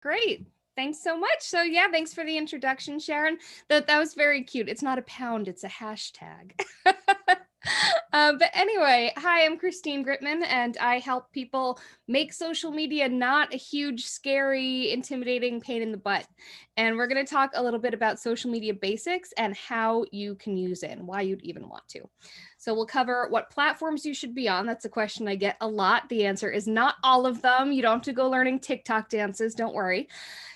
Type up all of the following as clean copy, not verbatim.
Great. Thanks so much. So yeah, thanks for the introduction, Sharon. That was very cute. It's not a pound, it's a hashtag. But anyway, hi, I'm Christine Gritman, and I help people make social media not a huge, scary, intimidating pain in the butt. And we're going to talk a little bit about social media basics and how you can use it and why you'd even want to. So we'll cover what platforms you should be on. That's a question I get a lot. The answer is not all of them. You don't have to go learning TikTok dances, don't worry.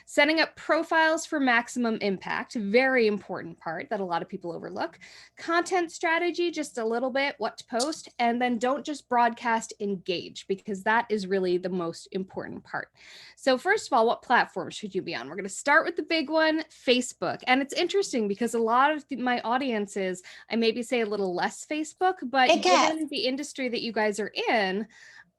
Setting up profiles for maximum impact, very important part that a lot of people overlook. Content strategy, just a little bit, what to post, and then don't just broadcast, engage, because that is really the most important part. So first of all, what platform should you be on? We're going to start with the big one, Facebook. And it's interesting because a lot of my audiences, I maybe say a little less Facebook, but given the industry that you guys are in,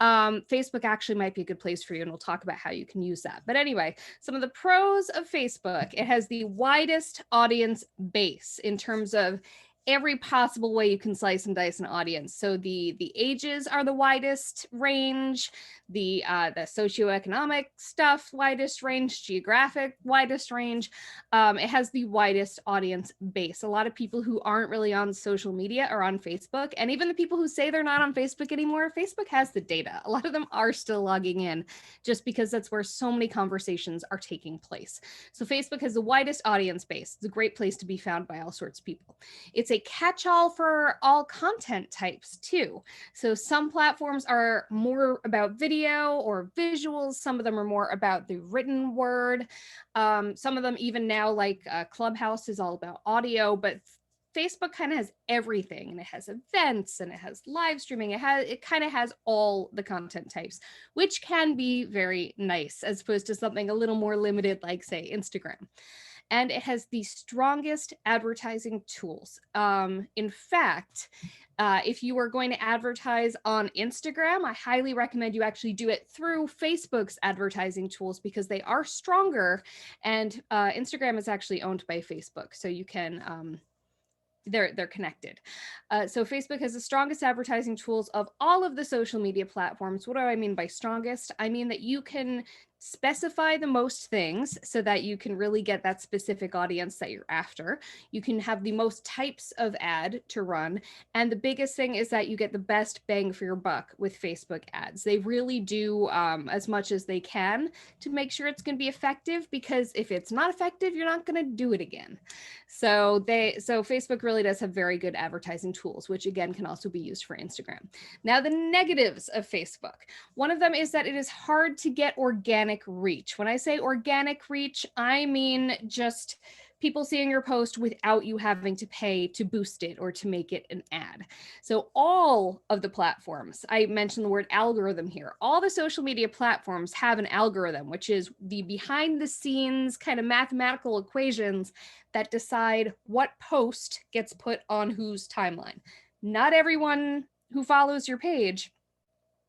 Facebook actually might be a good place for you, and we'll talk about how you can use that. But anyway, some of the pros of Facebook: it has the widest audience base in terms of every possible way you can slice and dice an audience. So the ages are the widest range, the socioeconomic stuff widest range, geographic widest range. It has the widest audience base. A lot of people who aren't really on social media are on Facebook, and even the people who say they're not on Facebook anymore, Facebook has the data. A lot of them are still logging in just because that's where so many conversations are taking place. So Facebook has the widest audience base. It's a great place to be found by all sorts of people. It's a catch-all for all content types too. So some platforms are more about video or visuals. Some of them are more about the written word. Some of them even now, like Clubhouse, is all about audio, but Facebook kind of has everything, and it has events and it has live streaming. It kind of has all the content types, which can be very nice as opposed to something a little more limited, like say Instagram. And it has the strongest advertising tools. In fact, if you are going to advertise on Instagram, I highly recommend you actually do it through Facebook's advertising tools because they are stronger, and Instagram is actually owned by Facebook, so you can they're connected. So Facebook has the strongest advertising tools of all of the social media platforms. What do I mean by strongest? I mean that you can specify the most things so that you can really get that specific audience that you're after. You can have the most types of ad to run. And the biggest thing is that you get the best bang for your buck with Facebook ads. They really do as much as they can to make sure it's going to be effective, because if it's not effective, you're not going to do it again. So Facebook really does have very good advertising tools, which again can also be used for Instagram. Now, the negatives of Facebook. One of them is that it is hard to get organic reach. When I say organic reach, I mean just people seeing your post without you having to pay to boost it or to make it an ad. So all of the platforms, I mentioned the word algorithm here, all the social media platforms have an algorithm, which is the behind the scenes kind of mathematical equations that decide what post gets put on whose timeline. Not everyone who follows your page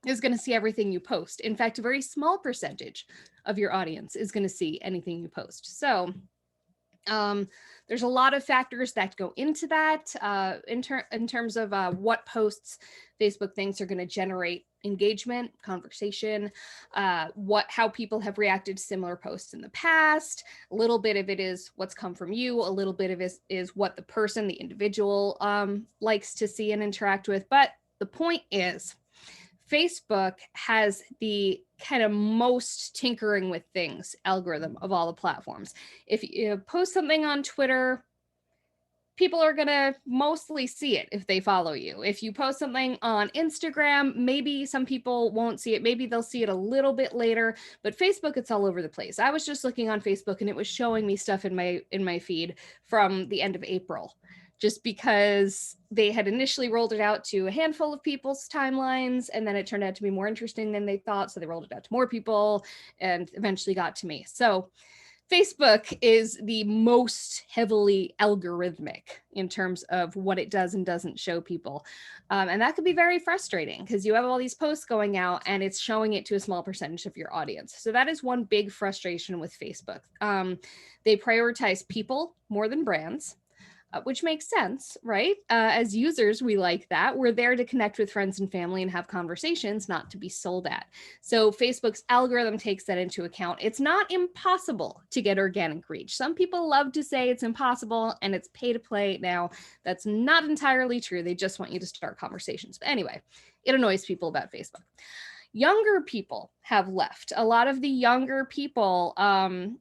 is going to see everything you post. In fact, a very small percentage of your audience is going to see anything you post. So there's a lot of factors that go into that in terms of what posts Facebook thinks are going to generate engagement, conversation, how people have reacted to similar posts in the past. A little bit of it is what's come from you. A little bit of it is what the person, the individual likes to see and interact with. But the point is, Facebook has the kind of most tinkering with things algorithm of all the platforms. If you post something on Twitter, people are going to mostly see it if they follow you. If you post something on Instagram, maybe some people won't see it. Maybe they'll see it a little bit later, but Facebook, it's all over the place. I was just looking on Facebook and it was showing me stuff in my feed from the end of April, just because they had initially rolled it out to a handful of people's timelines, and then it turned out to be more interesting than they thought. So they rolled it out to more people and eventually got to me. So Facebook is the most heavily algorithmic in terms of what it does and doesn't show people. And that could be very frustrating because you have all these posts going out and it's showing it to a small percentage of your audience. So that is one big frustration with Facebook. They prioritize people more than brands. which makes sense, right? As users, we like that. We're there to connect with friends and family and have conversations, not to be sold at. So Facebook's algorithm takes that into account. It's not impossible to get organic reach. Some people love to say it's impossible and it's pay to play. Now, that's not entirely true. They just want you to start conversations. But anyway, it annoys people about Facebook. Younger people have left. A lot of the younger people,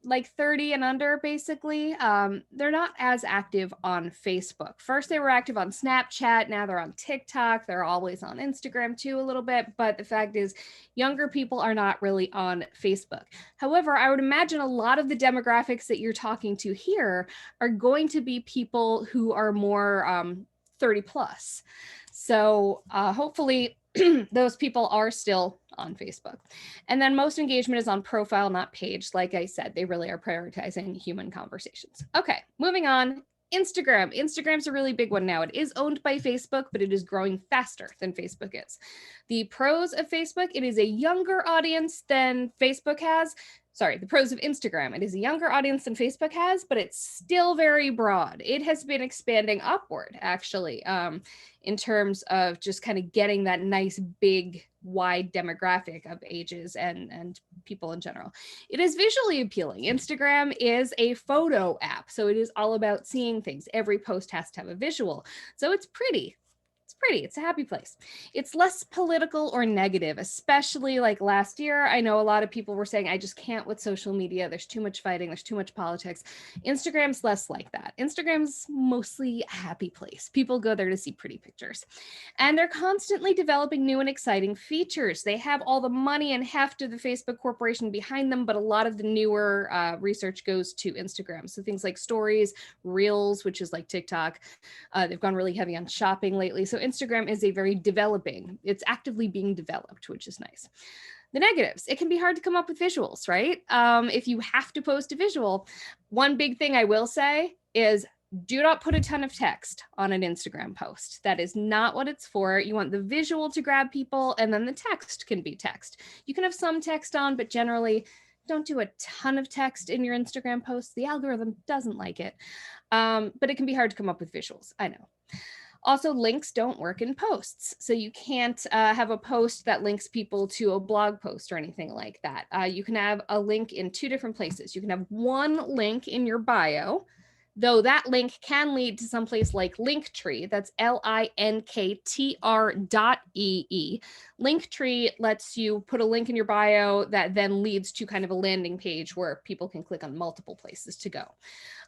like 30 and under, basically, they're not as active on Facebook. First, they were active on Snapchat. Now they're on TikTok. They're always on Instagram too, a little bit. But the fact is, younger people are not really on Facebook. However, I would imagine a lot of the demographics that you're talking to here are going to be people who are more 30 plus. So hopefully, those people are still on Facebook. And then most engagement is on profile, not page. Like I said, they really are prioritizing human conversations. Okay, moving on. Instagram. Instagram's a really big one now. It is owned by Facebook, but it is growing faster than Facebook is. The pros of Facebook, it is a younger audience than Facebook has. Sorry, the pros of Instagram. It is a younger audience than Facebook has, but it's still very broad. It has been expanding upward, actually, in terms of just kind of getting that nice, big, wide demographic of ages and people in general. It is visually appealing. Instagram is a photo app, so it is all about seeing things. Every post has to have a visual, so it's pretty. It's a happy place. It's less political or negative, especially like last year. I know a lot of people were saying, I just can't with social media. There's too much fighting. There's too much politics. Instagram's less like that. Instagram's mostly a happy place. People go there to see pretty pictures. And they're constantly developing new and exciting features. They have all the money and heft of the Facebook corporation behind them, but a lot of the newer research goes to Instagram. So things like stories, reels, which is like TikTok. They've gone really heavy on shopping lately. So Instagram is it's actively being developed, which is nice. The negatives, it can be hard to come up with visuals, right? If you have to post a visual, one big thing I will say is do not put a ton of text on an Instagram post. That is not what it's for. You want the visual to grab people, and then the text can be text. You can have some text on, but generally don't do a ton of text in your Instagram posts. The algorithm doesn't like it, but it can be hard to come up with visuals. I know. Also, links don't work in posts. So you can't have a post that links people to a blog post or anything like that. You can have a link in two different places. You can have one link in your bio, though that link can lead to someplace like Linktree. That's linktr.ee. Linktree lets you put a link in your bio that then leads to kind of a landing page where people can click on multiple places to go.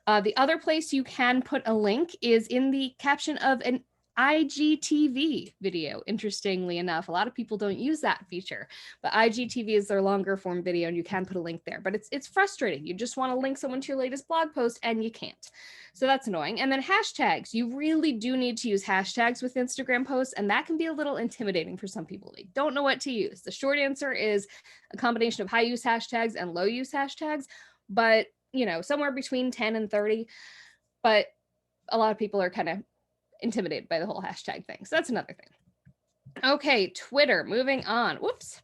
The other place you can put a link is in the caption of an IGTV video. Interestingly enough, a lot of people don't use that feature, but IGTV is their longer form video and you can put a link there, but it's frustrating. You just want to link someone to your latest blog post and you can't. So that's annoying. And then hashtags, you really do need to use hashtags with Instagram posts, and that can be a little intimidating for some people. They don't know what to use. The short answer is a combination of high use hashtags and low use hashtags, but somewhere between 10 and 30, but a lot of people are kind of intimidated by the whole hashtag thing. So that's another thing. Okay, Twitter, moving on. Whoops.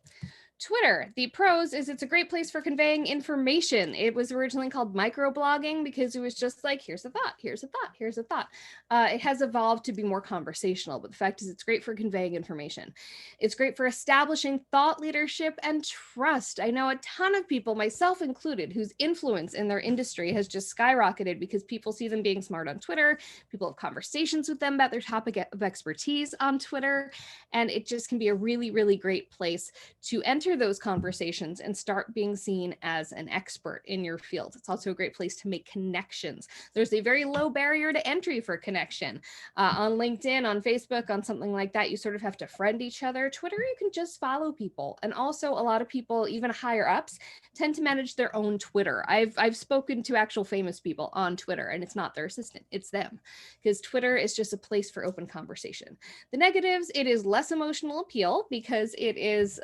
Twitter, the pros is it's a great place for conveying information. It was originally called microblogging because it was just like, here's a thought, here's a thought, here's a thought. It has evolved to be more conversational, but the fact is it's great for conveying information. It's great for establishing thought leadership and trust. I know a ton of people, myself included, whose influence in their industry has just skyrocketed because people see them being smart on Twitter. People have conversations with them about their topic of expertise on Twitter. And it just can be a really, really great place to enter those conversations and start being seen as an expert in your field. It's also a great place to make connections. There's a very low barrier to entry for connection. On LinkedIn, on Facebook, on something like that, you sort of have to friend each other. Twitter, you can just follow people. And also a lot of people, even higher ups, tend to manage their own Twitter. I've spoken to actual famous people on Twitter, and it's not their assistant, it's them. Because Twitter is just a place for open conversation. The negatives, it is less emotional appeal because it is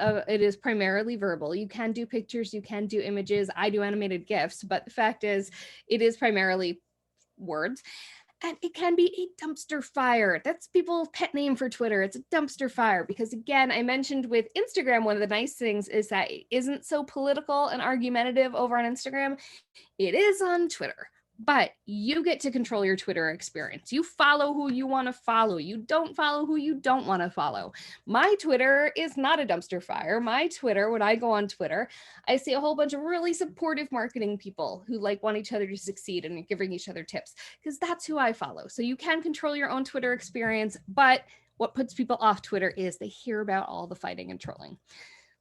primarily verbal. You can do pictures, you can do images, I do animated GIFs, but the fact is it is primarily words. And it can be a dumpster fire. That's people's pet name for Twitter. It's a dumpster fire because, again, I mentioned with Instagram, one of the nice things is that it isn't so political and argumentative over on Instagram. It is on Twitter. but you get to control your Twitter experience. You follow who you want to follow. You don't follow who you don't want to follow. My Twitter is not a dumpster fire. My Twitter, when I go on Twitter, I see a whole bunch of really supportive marketing people who like want each other to succeed and giving each other tips, because that's who I follow. So you can control your own Twitter experience, but what puts people off Twitter is they hear about all the fighting and trolling.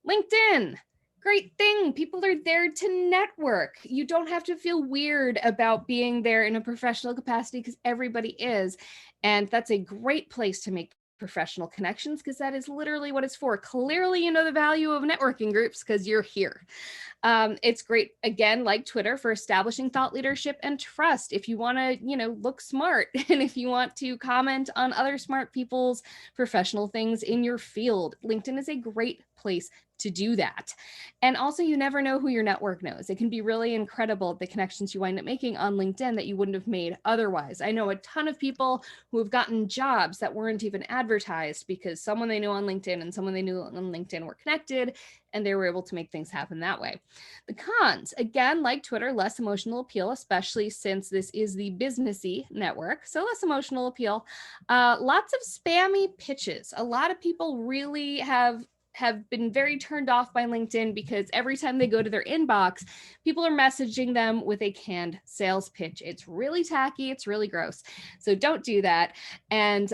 LinkedIn. Great thing. People are there to network. You don't have to feel weird about being there in a professional capacity because everybody is. And that's a great place to make professional connections because that is literally what it's for. Clearly, you know the value of networking groups because you're here. It's great, again, like Twitter, for establishing thought leadership and trust. If you want to, look smart, and if you want to comment on other smart people's professional things in your field, LinkedIn is a great place to do that. And also, you never know who your network knows. It can be really incredible the connections you wind up making on LinkedIn that you wouldn't have made otherwise. I know a ton of people who have gotten jobs that weren't even advertised because someone they knew on LinkedIn and someone they knew on LinkedIn were connected, and they were able to make things happen that way. The cons, again, like Twitter, less emotional appeal, especially since this is the businessy network. So less emotional appeal. Lots of spammy pitches. A lot of people really have been very turned off by LinkedIn because every time they go to their inbox, people are messaging them with a canned sales pitch. It's really tacky. It's really gross. So don't do that. And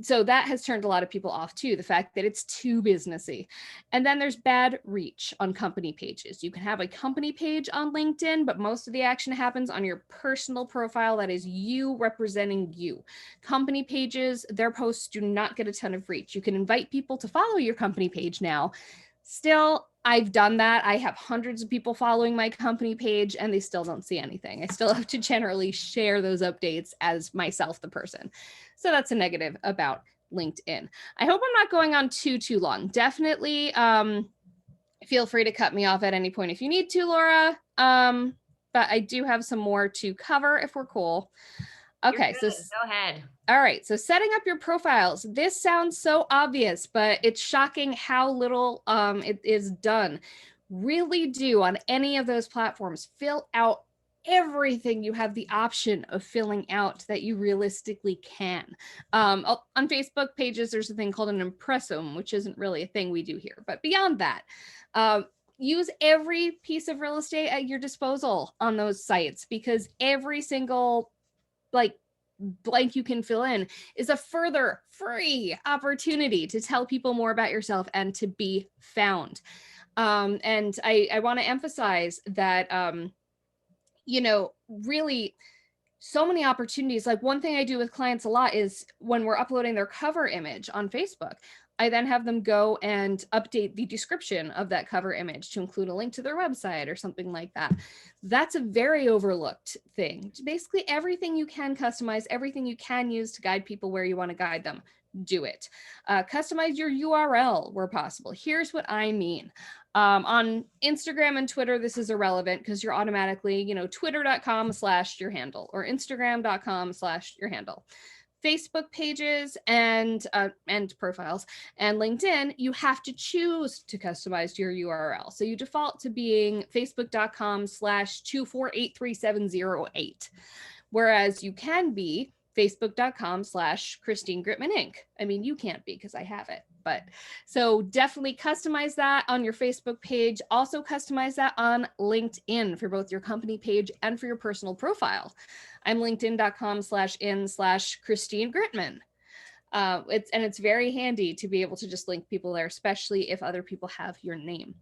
so that has turned a lot of people off too, the fact that it's too businessy. And then there's bad reach on company pages. You can have a company page on LinkedIn, but most of the action happens on your personal profile. That is you representing you. Company pages, their posts do not get a ton of reach. You can invite people to follow your company page now. Still, I've done that. I have hundreds of people following my company page and they still don't see anything. I still have to generally share those updates as myself, the person. So that's a negative about LinkedIn. I hope I'm not going on too long. Definitely feel free to cut me off at any point if you need to, Laura. But I do have some more to cover if we're cool. Okay, so go ahead. All right, so setting up your profiles. This sounds so obvious, but it's shocking how little it is done. Really do, on any of those platforms, fill out everything you have the option of filling out that you realistically can. On Facebook pages, there's a thing called an impressum, which isn't really a thing we do here. But beyond that, use every piece of real estate at your disposal on those sites, because every single blank you can fill in is a further free opportunity to tell people more about yourself and to be found. And I want to emphasize that, really so many opportunities. Like, one thing I do with clients a lot is when we're uploading their cover image on Facebook, I then have them go and update the description of that cover image to include a link to their website or something like that. That's a very overlooked thing. Basically, everything you can customize, everything you can use to guide people where you want to guide them, do it. Customize your URL where possible. Here's what I mean. On Instagram and Twitter, this is irrelevant because you're automatically, twitter.com/your handle or instagram.com/your handle. Facebook pages and profiles and LinkedIn, you have to choose to customize your URL. So you default to being facebook.com/2483708, whereas you can be facebook.com/Christine Gritman Inc. I mean, you can't be because I have it, but so definitely customize that on your Facebook page. Also customize that on LinkedIn for both your company page and for your personal profile. I'm linkedin.com/in/Christine Gritman. It's very handy to be able to just link people there, especially if other people have your name.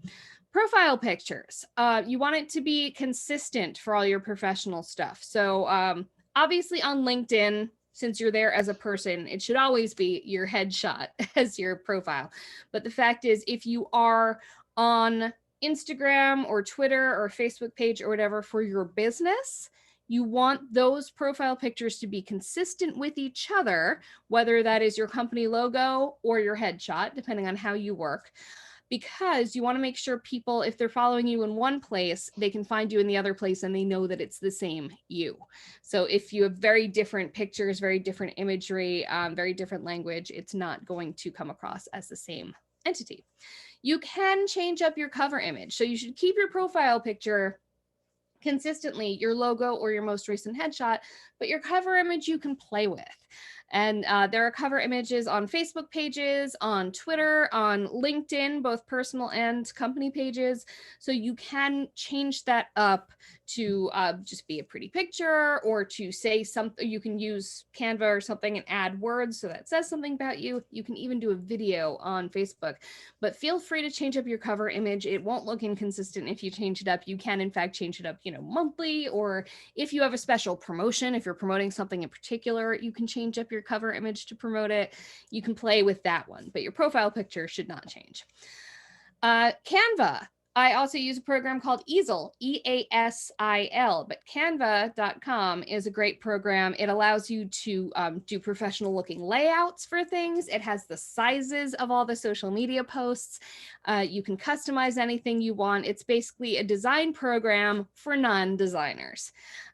Profile pictures. You want it to be consistent for all your professional stuff. So obviously on LinkedIn, since you're there as a person, it should always be your headshot as your profile. But the fact is, if you are on Instagram or Twitter or Facebook page or whatever for your business, you want those profile pictures to be consistent with each other, whether that is your company logo or your headshot, depending on how you work, because you want to make sure people, if they're following you in one place, they can find you in the other place and they know that it's the same you. So if you have very different pictures, very different imagery, very different language, it's not going to come across as the same entity. You can change up your cover image. So you should keep your profile picture consistently your logo or your most recent headshot, but your cover image you can play with. And there are cover images on Facebook pages, on Twitter, on LinkedIn, both personal and company pages. So you can change that up to just be a pretty picture, or to say something. You can use Canva or something and add words so that says something about you. You can even do a video on Facebook, but feel free to change up your cover image. It won't look inconsistent if you change it up. You can in fact change it up, monthly, or if you have a special promotion, if you're promoting something in particular, you can change up your cover image to promote it. You can play with that one, but your profile picture should not change. Canva. I also use a program called Easel, Easil, but canva.com is a great program. It allows you to do professional looking layouts for things. It has the sizes of all the social media posts. You can customize anything you want. It's basically a design program for non-designers.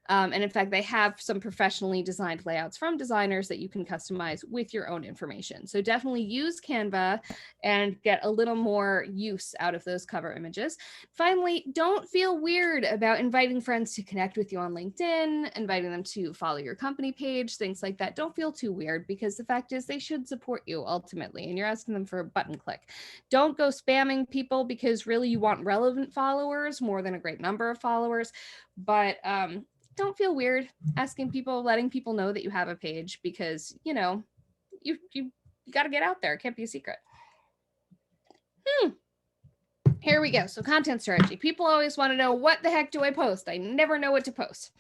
And in fact, they have some professionally designed layouts from designers that you can customize with your own information. So definitely use Canva and get a little more use out of those cover images. Finally, don't feel weird about inviting friends to connect with you on LinkedIn, inviting them to follow your company page, things like that. Don't feel too weird, because the fact is they should support you ultimately, and you're asking them for a button click. Don't go spamming people, because really you want relevant followers more than a great number of followers. But don't feel weird asking people, letting people know that you have a page, because you got to get out there. It can't be a secret. Here we go. So content strategy. People always want to know, what the heck do I post? I never know what to post.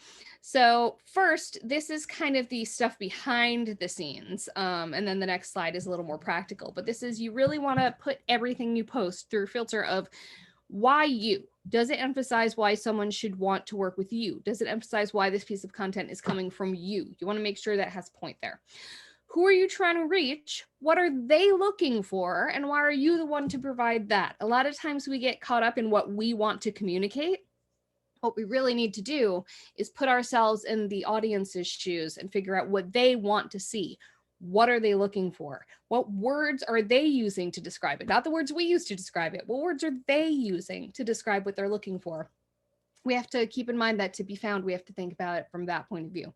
So first, this is kind of the stuff behind the scenes. And then the next slide is a little more practical, but this is, you really want to put everything you post through a filter of why you. Does it emphasize why someone should want to work with you? Does it emphasize why this piece of content is coming from you? You want to make sure that has point there. Who are you trying to reach? What are they looking for? And why are you the one to provide that? A lot of times we get caught up in what we want to communicate. What we really need to do is put ourselves in the audience's shoes and figure out what they want to see. What are they looking for? What words are they using to describe it? Not the words we use to describe it. What words are they using to describe what they're looking for? We have to keep in mind that to be found, we have to think about it from that point of view.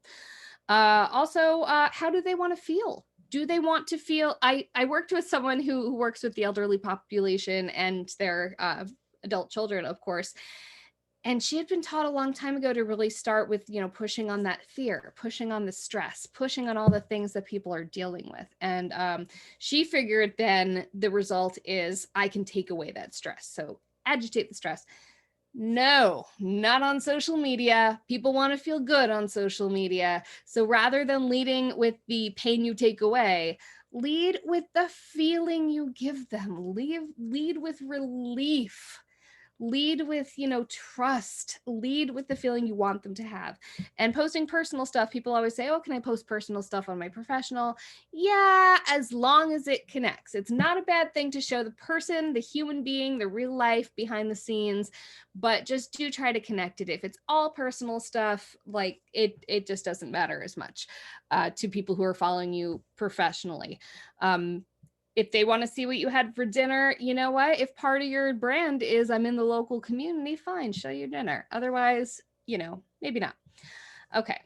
Also, how do they want to feel? Do they want to feel? I worked with someone who works with the elderly population and their adult children, of course. And she had been taught a long time ago to really start with, pushing on that fear, pushing on the stress, pushing on all the things that people are dealing with. And she figured then the result is, I can take away that stress. So agitate the stress. No, not on social media. People want to feel good on social media. So rather than leading with the pain you take away, lead with the feeling you give them. Lead with relief. Lead with, trust. Lead with the feeling you want them to have. And posting personal stuff, people always say, oh, can I post personal stuff on my professional? Yeah, as long as it connects. It's not a bad thing to show the person, the human being, the real life behind the scenes, but just do try to connect it. If it's all personal stuff, like it just doesn't matter as much to people who are following you professionally. If they want to see what you had for dinner, you know what? If part of your brand is, I'm in the local community, fine, show your dinner. Otherwise, maybe not. Okay.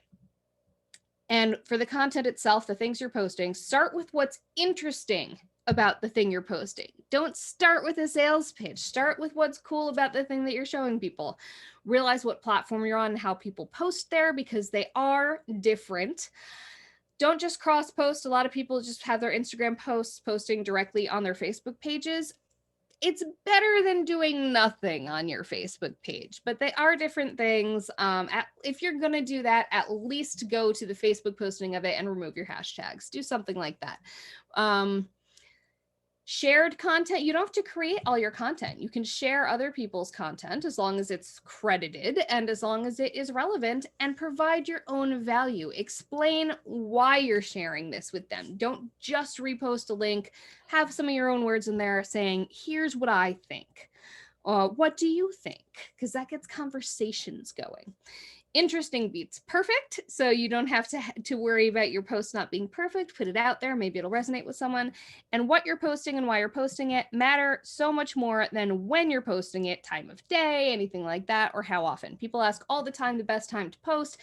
And for the content itself, the things you're posting, start with what's interesting about the thing you're posting. Don't start with a sales pitch. Start with what's cool about the thing that you're showing people. Realize what platform you're on and how people post there, because they are different. Don't just cross post. A lot of people just have their Instagram posts posting directly on their Facebook pages. It's better than doing nothing on your Facebook page, but they are different things. If you're going to do that, at least go to the Facebook posting of it and remove your hashtags. Do something like that. Shared content, you don't have to create all your content. You can share other people's content as long as it's credited and as long as it is relevant, and provide your own value. Explain why you're sharing this with them. Don't just repost a link. Have some of your own words in there saying, here's what I think. What do you think? Because that gets conversations going. Interesting beats perfect. So you don't have to worry about your post not being perfect. Put it out there. Maybe it'll resonate with someone. And what you're posting and why you're posting it matter so much more than when you're posting it, time of day, anything like that, or how often. People ask all the time the best time to post.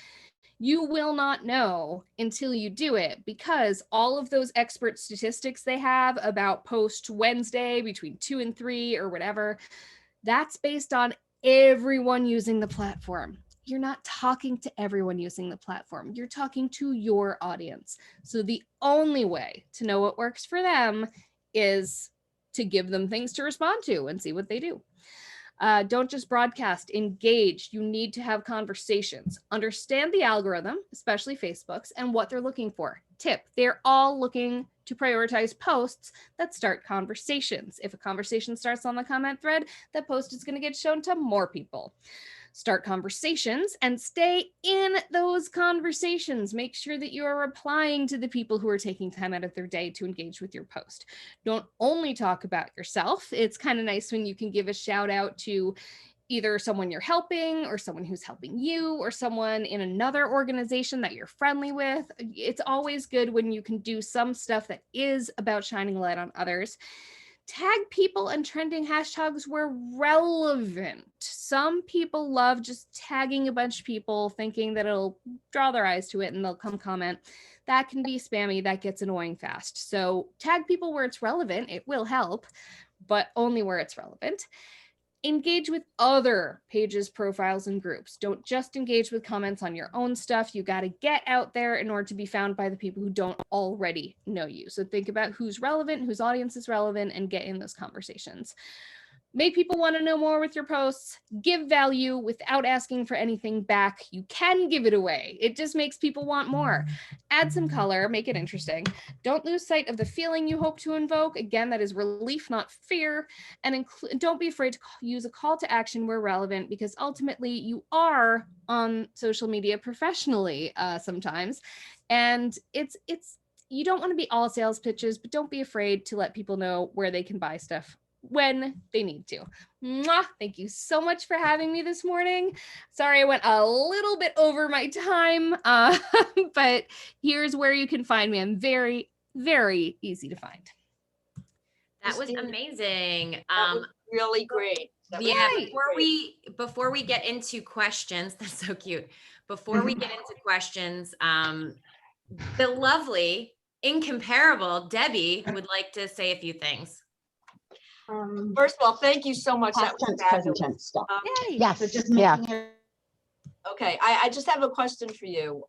You will not know until you do it, because all of those expert statistics they have about post Wednesday between 2 and 3 or whatever, that's based on everyone using the platform. You're not talking to everyone using the platform. You're talking to your audience. So the only way to know what works for them is to give them things to respond to and see what they do. Don't just broadcast, engage. You need to have conversations. Understand the algorithm, especially Facebook's, and what they're looking for. Tip, they're all looking to prioritize posts that start conversations. If a conversation starts on the comment thread, that post is going to get shown to more people. Start conversations and stay in those conversations. Make sure that you are replying to the people who are taking time out of their day to engage with your post. Don't only talk about yourself. It's kind of nice when you can give a shout out to either someone you're helping or someone who's helping you or someone in another organization that you're friendly with. It's always good when you can do some stuff that is about shining a light on others. Tag people and trending hashtags where relevant. Some people love just tagging a bunch of people thinking that it'll draw their eyes to it and they'll come comment. That can be spammy. That gets annoying fast. So tag people where it's relevant. It will help, but only where it's relevant. Engage with other pages, profiles, and groups. Don't just engage with comments on your own stuff. You got to get out there in order to be found by the people who don't already know you. So think about who's relevant, whose audience is relevant, and get in those conversations. Make people want to know more with your posts. Give value without asking for anything back. You can give it away. It just makes people want more. Add some color, make it interesting. Don't lose sight of the feeling you hope to invoke. Again, that is relief, not fear. And don't be afraid to use a call to action where relevant, because ultimately you are on social media professionally sometimes. And it's you don't want to be all sales pitches, but don't be afraid to let people know where they can buy stuff when they need to. Mwah! Thank you so much for having me this morning. Sorry, I went a little bit over my time, but here's where you can find me. I'm very, very easy to find. That was amazing. That was really great. Yeah, before we get into questions, that's so cute. Before we get into questions, the lovely, incomparable Debbie would like to say a few things. First of all, thank you so much. Past tense, present tense stuff. Yes. So just Yeah. Okay, I just have a question for you.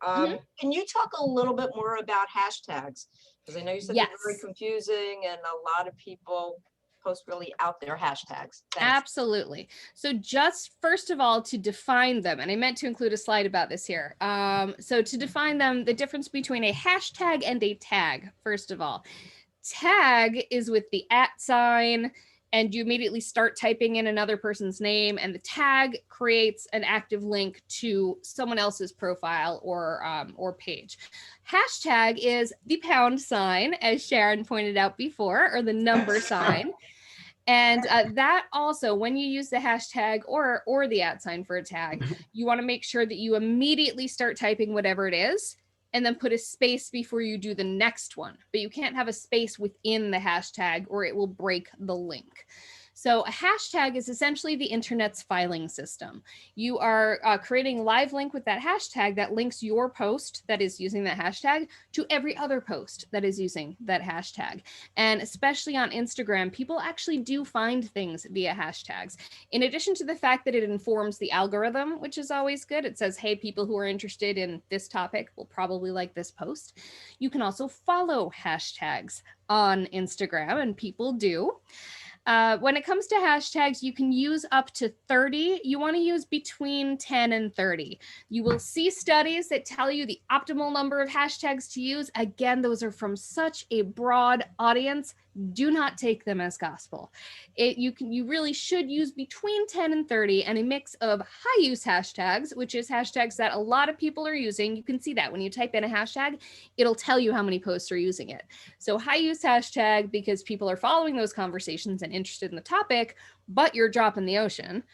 Can you talk a little bit more about hashtags? Because I know you said they're very confusing and a lot of people post really out there hashtags. Thanks. Absolutely. So just first of all, to define them, and I meant to include a slide about this here. So to define them, the difference between a hashtag and a tag, first of all. Tag is with the @ sign, and you immediately start typing in another person's name, and the tag creates an active link to someone else's profile or page. Hashtag is the #, as Sharon pointed out before, or the number sign. And that also, when you use the hashtag or the @ for a tag, you want to make sure that you immediately start typing whatever it is, and then put a space before you do the next one. But you can't have a space within the hashtag or it will break the link. So a hashtag is essentially the internet's filing system. You are creating a live link with that hashtag that links your post that is using that hashtag to every other post that is using that hashtag. And especially on Instagram, people actually do find things via hashtags. In addition to the fact that it informs the algorithm, which is always good. It says, hey, people who are interested in this topic will probably like this post. You can also follow hashtags on Instagram, and people do. When it comes to hashtags, you can use up to 30. You want to use between 10 and 30. You will see studies that tell you the optimal number of hashtags to use. Again, those are from such a broad audience. Do not take them as gospel. You really should use between 10 and 30, and a mix of high use hashtags, which is hashtags that a lot of people are using. You can see that when you type in a hashtag, it'll tell you how many posts are using it. So high use hashtag, because people are following those conversations and interested in the topic, but you're dropping the ocean.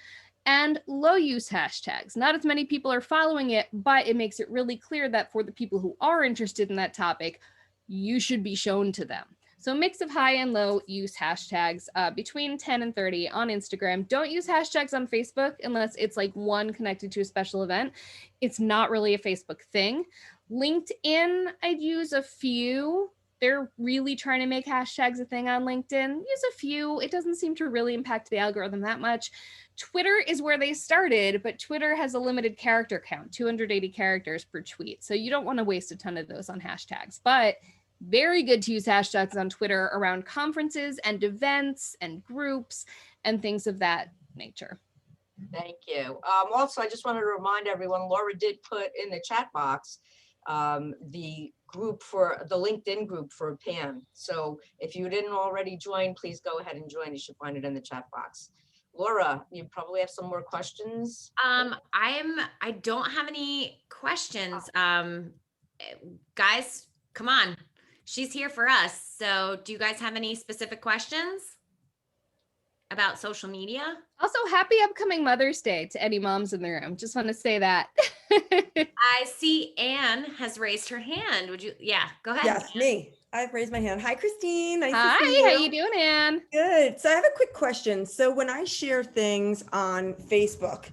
and low use hashtags. Not as many people are following it, but it makes it really clear that for the people who are interested in that topic, you should be shown to them. So a mix of high and low use hashtags between 10 and 30 on Instagram. Don't use hashtags on Facebook unless it's like one connected to a special event. It's not really a Facebook thing. LinkedIn, I'd use a few. They're really trying to make hashtags a thing on LinkedIn. Use a few. It doesn't seem to really impact the algorithm that much. Twitter is where they started, but Twitter has a limited character count, 280 characters per tweet. So you don't want to waste a ton of those on hashtags, but very good to use hashtags on Twitter around conferences and events and groups and things of that nature. Thank you. Also, I just wanted to remind everyone, Laura did put in the chat box the group for the LinkedIn group for PAN. So if you didn't already join, please go ahead and join. You should find it in the chat box. Laura, you probably have some more questions. I don't have any questions. Guys, come on. She's here for us. So do you guys have any specific questions about social media? Also, happy upcoming Mother's Day to any moms in the room. Just want to say that. I see Anne has raised her hand. Would you? Yeah, go ahead. Yes, Anne. me. I've raised my hand. Hi, Christine. Nice Hi, to see you. how you doing, Anne? Good. So I have a quick question. So when I share things on Facebook,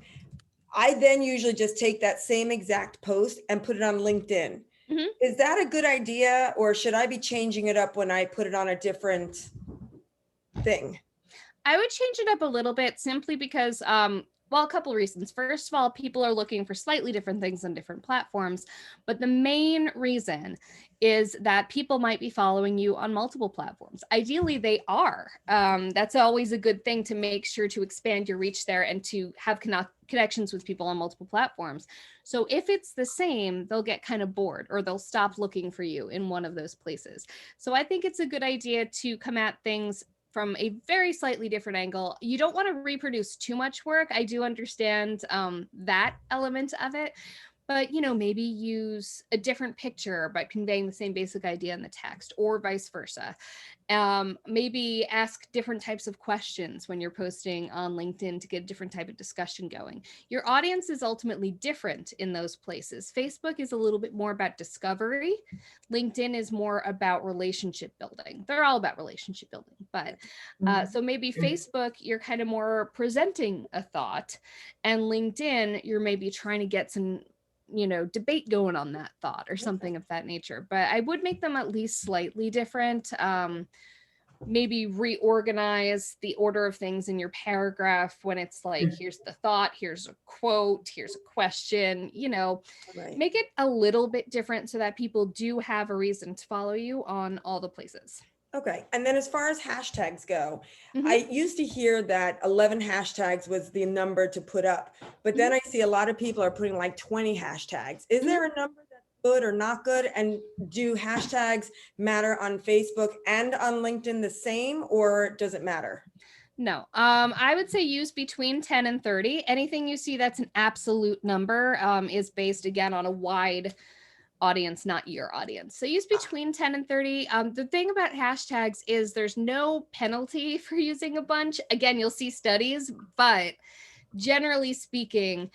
I then usually just take that same exact post and put it on LinkedIn. Mhm. Is that a good idea, or should I be changing it up when I put it on a different thing? I would change it up a little bit simply because, well, a couple of reasons. First of all, people are looking for slightly different things on different platforms, but the main reason is that people might be following you on multiple platforms. Ideally, they are. That's always a good thing to make sure to expand your reach there and to have connections with people on multiple platforms. So if it's the same, they'll get kind of bored or they'll stop looking for you in one of those places. So I think it's a good idea to come at things from a very slightly different angle. You don't want to reproduce too much work. I do understand that element of it, but maybe use a different picture but conveying the same basic idea in the text, or vice versa. Maybe ask different types of questions when you're posting on LinkedIn to get a different type of discussion going. Your audience is ultimately different in those places. Facebook is a little bit more about discovery. LinkedIn is more about relationship building. They're all about relationship building, but so maybe Facebook, you're kind of more presenting a thought, and LinkedIn, you're maybe trying to get some debate going on that thought or something of that nature. But I would make them at least slightly different. Maybe reorganize the order of things in your paragraph when it's like, here's the thought, here's a quote, here's a question, make it a little bit different so that people do have a reason to follow you on all the places. Okay. And then as far as hashtags go, I used to hear that 11 hashtags was the number to put up, but then I see a lot of people are putting like 20 hashtags. Is there a number that's good or not good? And do hashtags matter on Facebook and on LinkedIn the same, or does it matter? No, I would say use between 10 and 30. Anything you see that's an absolute number is based again on a wide audience, not your audience. So use between 10 and 30. The thing about hashtags is there's no penalty for using a bunch. Again, you'll see studies, but generally speaking,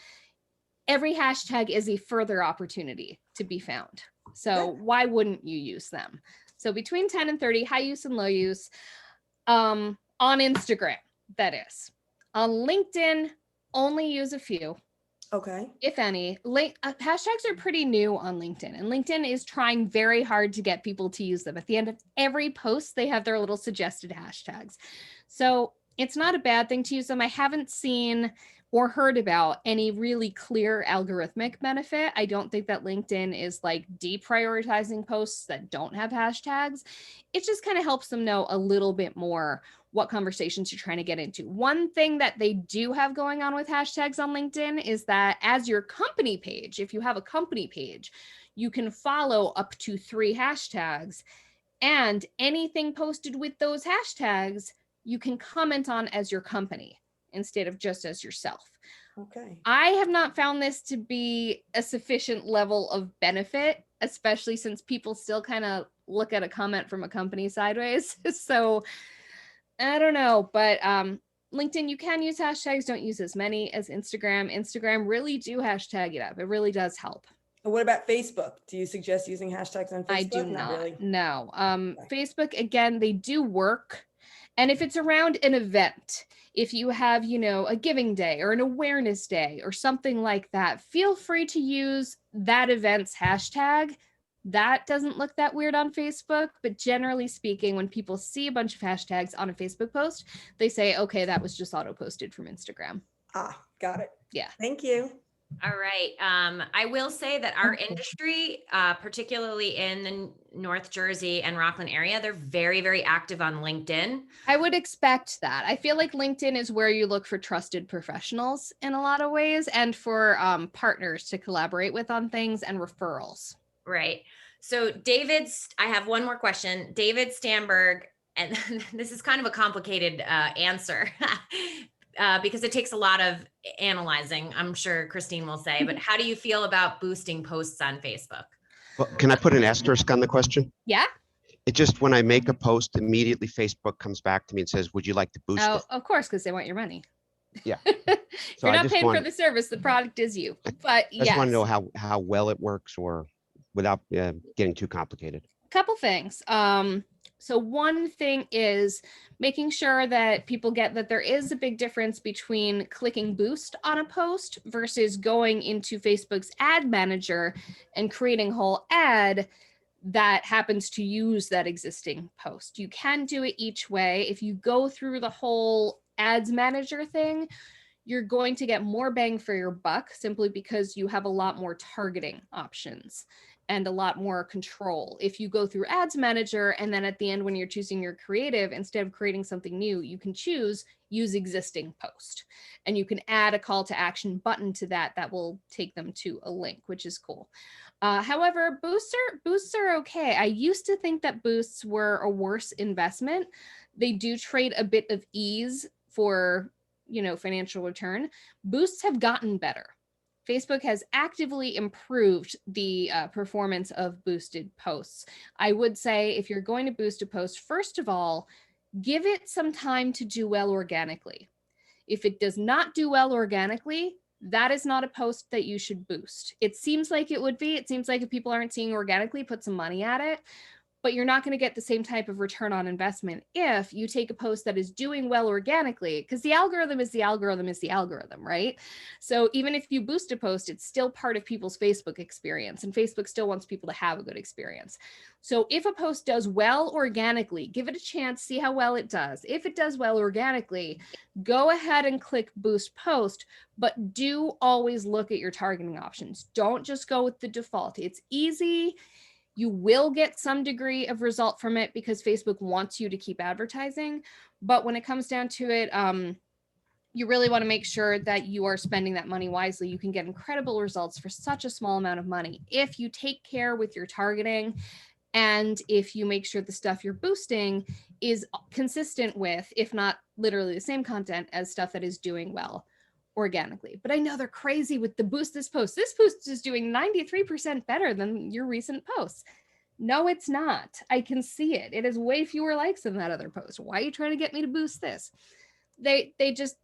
every hashtag is a further opportunity to be found. So why wouldn't you use them? So between 10 and 30, high use and low use. On Instagram, that is. On LinkedIn, only use a few. Okay. If any. Hashtags are pretty new on LinkedIn, and LinkedIn is trying very hard to get people to use them. At the end of every post, they have their little suggested hashtags. So it's not a bad thing to use them. I haven't seen or heard about any really clear algorithmic benefit. I don't think that LinkedIn is like deprioritizing posts that don't have hashtags. It just kind of helps them know a little bit more what conversations you're trying to get into. One thing that they do have going on with hashtags on LinkedIn is that as your company page, if you have a company page, you can follow up to 3 hashtags, and anything posted with those hashtags, you can comment on as your company instead of just as yourself. Okay. I have not found this to be a sufficient level of benefit, especially since people still kind of look at a comment from a company sideways. So I don't know, but LinkedIn, you can use hashtags, don't use as many as Instagram. Instagram, really do hashtag it up. It really does help. And what about Facebook? Do you suggest using hashtags on Facebook? I do not. Really. No. Facebook, again, they do work. And if it's around an event, if you have, a giving day or an awareness day or something like that, feel free to use that event's hashtag. That doesn't look that weird on Facebook, but generally speaking, when people see a bunch of hashtags on a Facebook post, they say, okay, that was just auto-posted from Instagram. Ah, got it. Yeah. Thank you. All right. I will say that our industry, particularly in the North Jersey and Rockland area, they're very, very active on LinkedIn. I would expect that. I feel like LinkedIn is where you look for trusted professionals in a lot of ways, and for partners to collaborate with on things and referrals. Right. So I have one more question. David Stamberg, and this is kind of a complicated answer because it takes a lot of analyzing, I'm sure Christine will say, but how do you feel about boosting posts on Facebook? Well, can I put an asterisk on the question? Yeah. It just, when I make a post, immediately Facebook comes back to me and says, would you like to boost it? Of course, because they want your money. Yeah. So You're not paying for the service, the product is you. But I just want to know how well it works, or without getting too complicated. Couple things. So one thing is making sure that people get that there is a big difference between clicking boost on a post versus going into Facebook's ad manager and creating a whole ad that happens to use that existing post. You can do it each way. If you go through the whole ads manager thing, you're going to get more bang for your buck simply because you have a lot more targeting options and a lot more control. If you go through ads manager and then at the end when you're choosing your creative, instead of creating something new, you can choose use existing post, and you can add a call to action button to that will take them to a link, which is cool. However, boosts are okay. I used to think that boosts were a worse investment. They do trade a bit of ease for financial return. Boosts have gotten better. Facebook has actively improved the performance of boosted posts. I would say if you're going to boost a post, first of all, give it some time to do well organically. If it does not do well organically, that is not a post that you should boost. It seems like it would be. It seems like if people aren't seeing organically, put some money at it. But you're not going to get the same type of return on investment if you take a post that is doing well organically, because the algorithm is the algorithm is the algorithm, right? So even if you boost a post, it's still part of people's Facebook experience, and Facebook still wants people to have a good experience. So if a post does well organically, give it a chance, see how well it does. If it does well organically, go ahead and click boost post, but do always look at your targeting options. Don't just go with the default. It's easy. You will get some degree of result from it because Facebook wants you to keep advertising. But when it comes down to it, you really want to make sure that you are spending that money wisely. You can get incredible results for such a small amount of money if you take care with your targeting, and if you make sure the stuff you're boosting is consistent with, if not literally the same content as stuff that is doing well organically. But I know they're crazy with the boost this post. This post is doing 93% better than your recent posts. No, it's not. I can see it. It has way fewer likes than that other post. Why are you trying to get me to boost this? They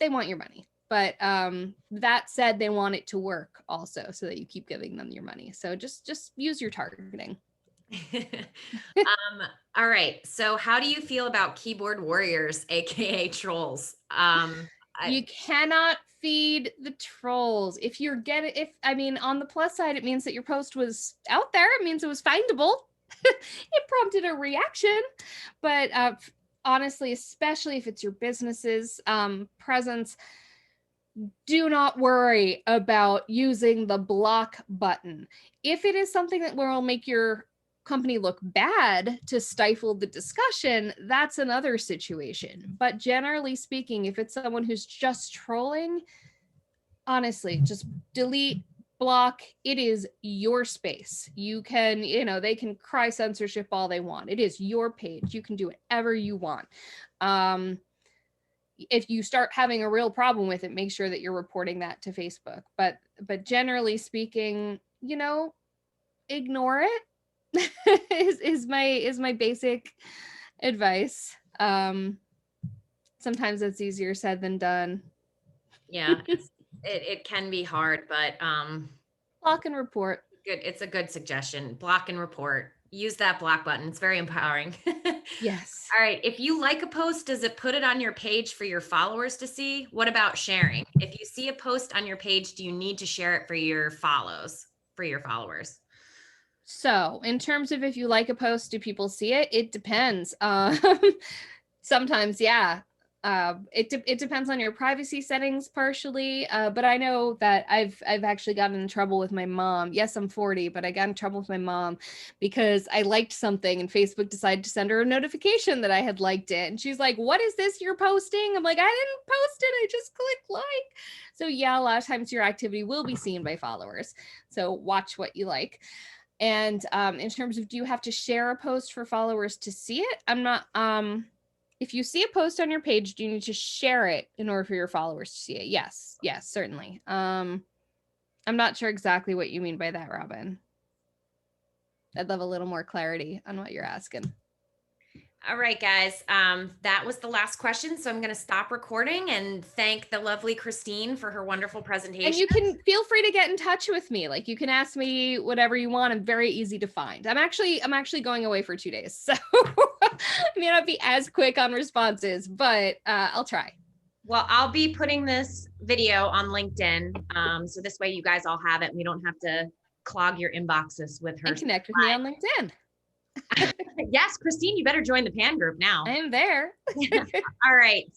want your money. But that said, they want it to work also so that you keep giving them your money. So just use your targeting. All right. So how do you feel about keyboard warriors, aka trolls? You cannot feed the trolls. On the plus side, it means that your post was out there. It means it was findable. It prompted a reaction. But honestly, especially if it's your business's presence, do not worry about using the block button. If it is something that will make your company look bad to stifle the discussion, that's another situation. But generally speaking, if it's someone who's just trolling, honestly, just delete, block. It is your space. You can, they can cry censorship all they want. It is your page. You can do whatever you want. If you start having a real problem with it, make sure that you're reporting that to Facebook. But generally speaking, ignore it. is my basic advice. sometimes it's easier said than done. Yeah, it can be hard, but Block and report. good. It's a good suggestion. Block and report. Use that block button. It's very empowering. Yes. All right. If you like a post, does it put it on your page for your followers to see? What about sharing? If you see a post on your page, do you need to share it for your followers? So in terms of if you like a post, do people see it? It depends. Sometimes, yeah. It depends on your privacy settings partially, but I know that I've actually gotten in trouble with my mom. Yes, I'm 40, but I got in trouble with my mom because I liked something and Facebook decided to send her a notification that I had liked it. And she's like, "What is this you're posting?" I'm like, "I didn't post it. I just clicked like." So yeah, a lot of times your activity will be seen by followers. So watch what you like. And in terms of, do you have to share a post for followers to see it? I'm not, if you see a post on your page, do you need to share it in order for your followers to see it? Yes, certainly. I'm not sure exactly what you mean by that, Robin. I'd love a little more clarity on what you're asking. All right, guys. That was the last question. So I'm going to stop recording and thank the lovely Christine for her wonderful presentation. And you can feel free to get in touch with me. Like, you can ask me whatever you want. I'm very easy to find. I'm actually going away for 2 days. So I may not be as quick on responses, but I'll try. Well, I'll be putting this video on LinkedIn. So this way you guys all have it. And we don't have to clog your inboxes with her. And connect with me on LinkedIn. Yes, Christine, you better join the PAN group now. I am there. All right.